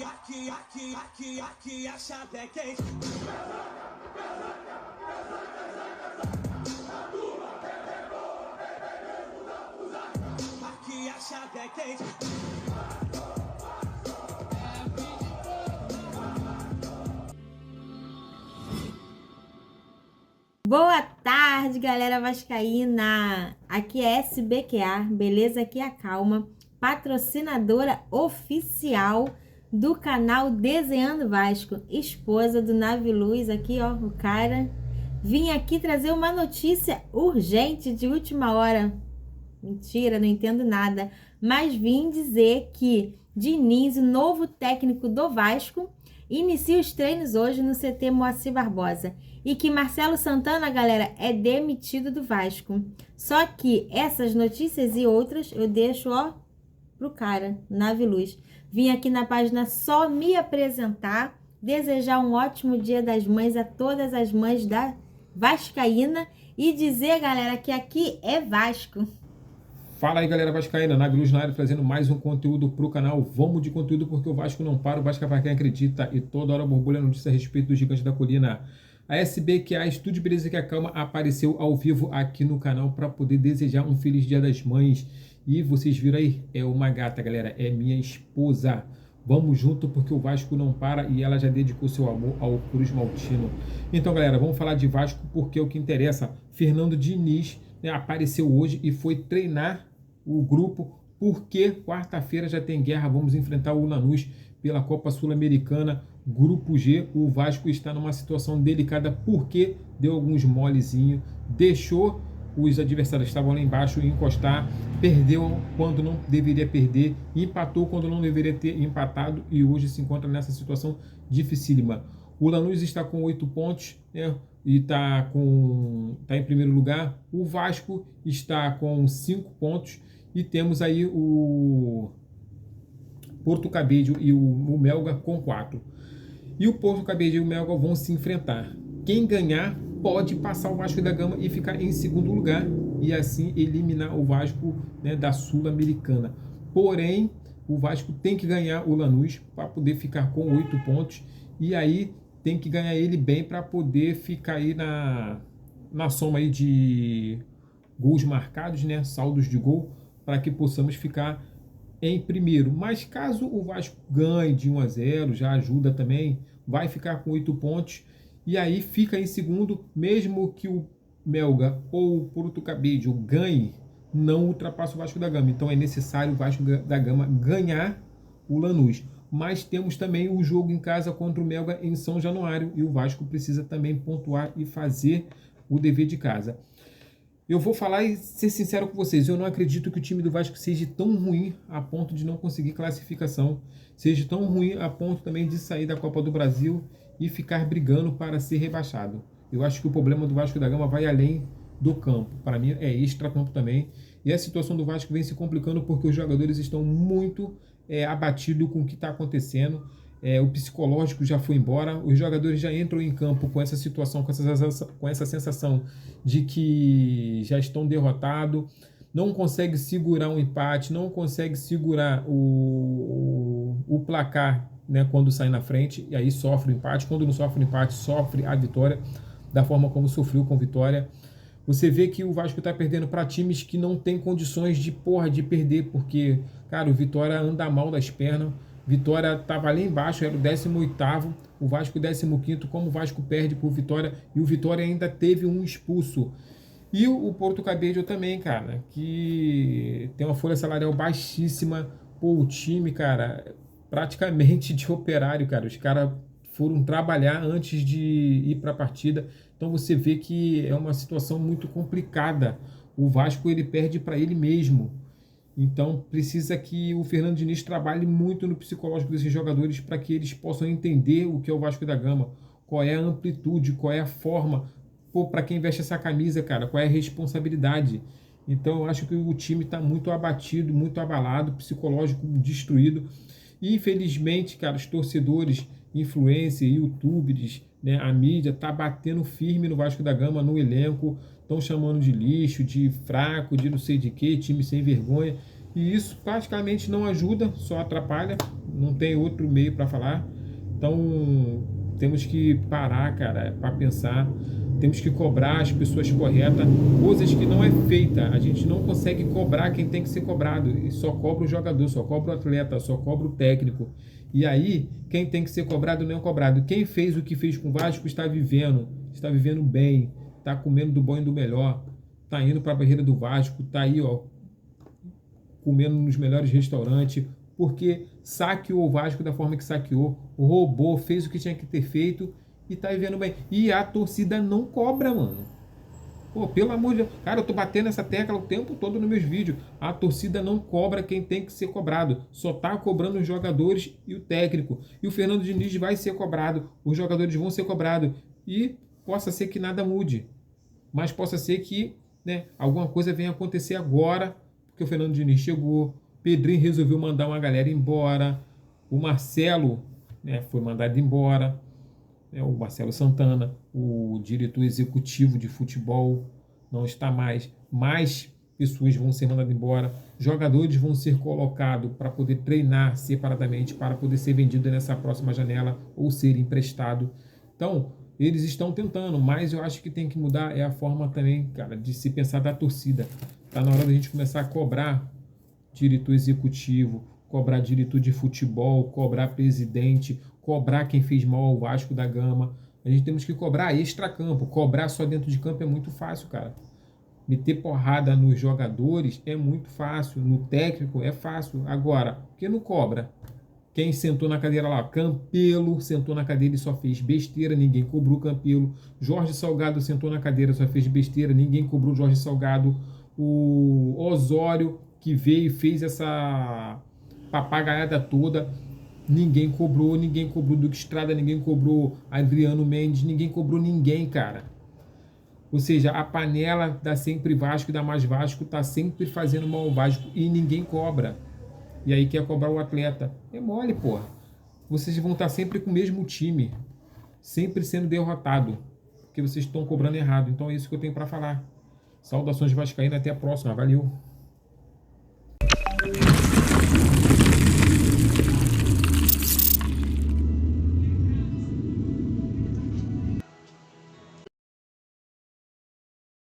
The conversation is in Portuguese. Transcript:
Aqui a chave é quente. Aqui a chave é quente. Boa tarde, galera vascaína! Aqui é SBQA, Beleza que Acalma, patrocinadora oficial do canal Desenhando Vasco, esposa do Navi Luz, aqui ó, o cara. Vim aqui trazer uma notícia urgente de última hora. Mentira, não entendo nada, mas vim dizer que Diniz, o novo técnico do Vasco, inicia os treinos hoje no CT Moacir Barbosa. E que Marcelo Santana, galera, é demitido do Vasco. Só que essas notícias e outras eu deixo, ó, pro cara, Navi Luz. Vim aqui na página só me apresentar, desejar um ótimo Dia das Mães a todas as mães da Vascaína e dizer, galera, que aqui é Vasco. Fala aí, galera vascaína, Navi Luz na área, trazendo mais um conteúdo pro canal. Vamos de conteúdo porque o Vasco não para, o Vasco é para quem acredita e toda hora borbulha notícia a respeito do Gigante da Colina. A SBQA, Estúdio Beleza que Acalma, apareceu ao vivo aqui no canal para poder desejar um feliz Dia das Mães. E vocês viram aí, é uma gata, galera, é minha esposa. Vamos junto porque o Vasco não para e ela já dedicou seu amor ao Cruz Maltino. Então, galera, vamos falar de Vasco porque é o que interessa. Fernando Diniz, né, apareceu hoje e foi treinar o grupo porque quarta-feira já tem guerra. Vamos enfrentar o Lanús pela Copa Sul-Americana, Grupo G. O Vasco está numa situação delicada porque deu alguns molezinhos, deixou os adversários que estavam lá embaixo encostar, perdeu quando não deveria perder, empatou quando não deveria ter empatado e hoje se encontra nessa situação dificílima. O Lanús está com 8 pontos, né, e está em primeiro lugar. O Vasco está com 5 pontos e temos aí o Porto Cabedelo e o Melgar com 4. E o Porto Cabedelo e o Melgar vão se enfrentar. Quem ganhar pode passar o Vasco da Gama e ficar em segundo lugar e assim eliminar o Vasco, né, da Sul-Americana. Porém, o Vasco tem que ganhar o Lanús para poder ficar com 8 pontos e aí tem que ganhar ele bem para poder ficar aí na soma aí de gols marcados, né, saldos de gol, para que possamos ficar em primeiro. Mas caso o Vasco ganhe de 1-0, já ajuda também, vai ficar com 8 pontos e aí fica em segundo, mesmo que o Melgar ou o Porto Cabedelo ganhe, não ultrapassa o Vasco da Gama. Então é necessário o Vasco da Gama ganhar o Lanús. Mas temos também o jogo em casa contra o Melgar em São Januário e o Vasco precisa também pontuar e fazer o dever de casa. Eu vou falar e ser sincero com vocês, eu não acredito que o time do Vasco seja tão ruim a ponto de não conseguir classificação, seja tão ruim a ponto também de sair da Copa do Brasil e ficar brigando para ser rebaixado. Eu acho que o problema do Vasco da Gama vai além do campo, para mim é extra-campo também, e a situação do Vasco vem se complicando porque os jogadores estão muito abatidos com o que está acontecendo. O psicológico já foi embora, os jogadores já entram em campo com essa situação, com essa sensação de que já estão derrotados, não consegue segurar um empate, não consegue segurar o placar, né, quando sai na frente, e aí sofre o empate, quando não sofre o empate, sofre a vitória, da forma como sofreu com Vitória. Você vê que o Vasco está perdendo para times que não tem condições de perder, porque, cara, o Vitória anda mal das pernas. Vitória estava ali embaixo, era o 18º, o Vasco 15º, como o Vasco perde por Vitória, e o Vitória ainda teve um expulso. E o Porto Cabedelo também, cara, que tem uma folha salarial baixíssima. Pô, o time, cara, praticamente de operário, cara, os caras foram trabalhar antes de ir para a partida, então você vê que é uma situação muito complicada. O Vasco, ele perde para ele mesmo. Então precisa que o Fernando Diniz trabalhe muito no psicológico desses jogadores para que eles possam entender o que é o Vasco da Gama, qual é a amplitude, qual é a forma, para quem veste essa camisa, cara, qual é a responsabilidade. Então eu acho que o time está muito abatido, muito abalado, psicológico destruído. E infelizmente, cara, os torcedores, influencers, youtubers, né, a mídia está batendo firme no Vasco da Gama, no elenco, estão chamando de lixo, de fraco, de não sei de que, time sem vergonha, e isso praticamente não ajuda, só atrapalha. não tem outro meio para falar. Então, temos que parar, cara, para pensar. Temos que cobrar as pessoas corretas, coisas que não é feita. A gente não consegue cobrar quem tem que ser cobrado. E só cobra o jogador, só cobra o atleta, só cobra o técnico. E aí, quem tem que ser cobrado não é cobrado. Quem fez o que fez com o Vasco está vivendo bem, está comendo do bom e do melhor, está indo para a barreira do Vasco, está aí, ó, comendo nos melhores restaurantes, porque saqueou o Vasco da forma que saqueou, roubou, fez o que tinha que ter feito e tá vivendo bem. E a torcida não cobra, mano. Pô, pelo amor de Deus. Cara, eu tô batendo essa tecla o tempo todo nos meus vídeos. A torcida não cobra quem tem que ser cobrado. Só tá cobrando os jogadores e o técnico. E o Fernando Diniz vai ser cobrado. Os jogadores vão ser cobrados. E possa ser que nada mude. Mas possa ser que, né, alguma coisa venha acontecer agora, porque o Fernando Diniz chegou, Pedrinho resolveu mandar uma galera embora, o Marcelo, né, foi mandado embora, né, o Marcelo Santana, o diretor executivo de futebol, não está mais pessoas vão ser mandadas embora, jogadores vão ser colocados para poder treinar separadamente, para poder ser vendido nessa próxima janela ou ser emprestado. Então, eles estão tentando, mas eu acho que tem que mudar é a forma também, cara, de se pensar da torcida. Tá na hora da gente começar a cobrar diretor executivo, cobrar diretor de futebol, cobrar presidente, cobrar quem fez mal ao Vasco da Gama. A gente temos que cobrar extracampo. Cobrar só dentro de campo é muito fácil, cara. Meter porrada nos jogadores é muito fácil, no técnico é fácil. Agora, por que não cobra? Quem sentou na cadeira lá? Campelo sentou na cadeira e só fez besteira, ninguém cobrou Campelo. Jorge Salgado sentou na cadeira, só fez besteira, ninguém cobrou Jorge Salgado. O Osório, que veio e fez essa papagaiada toda, ninguém cobrou Duque Estrada, ninguém cobrou Adriano Mendes, ninguém cobrou ninguém, cara. Ou seja, a panela da sempre Vasco e da mais Vasco tá sempre fazendo mal ao Vasco e ninguém cobra. E aí quer cobrar o atleta. É mole, porra. Vocês vão estar sempre com o mesmo time, sempre sendo derrotado, porque vocês estão cobrando errado. Então é isso que eu tenho para falar. Saudações vascaínas, até a próxima. Valeu!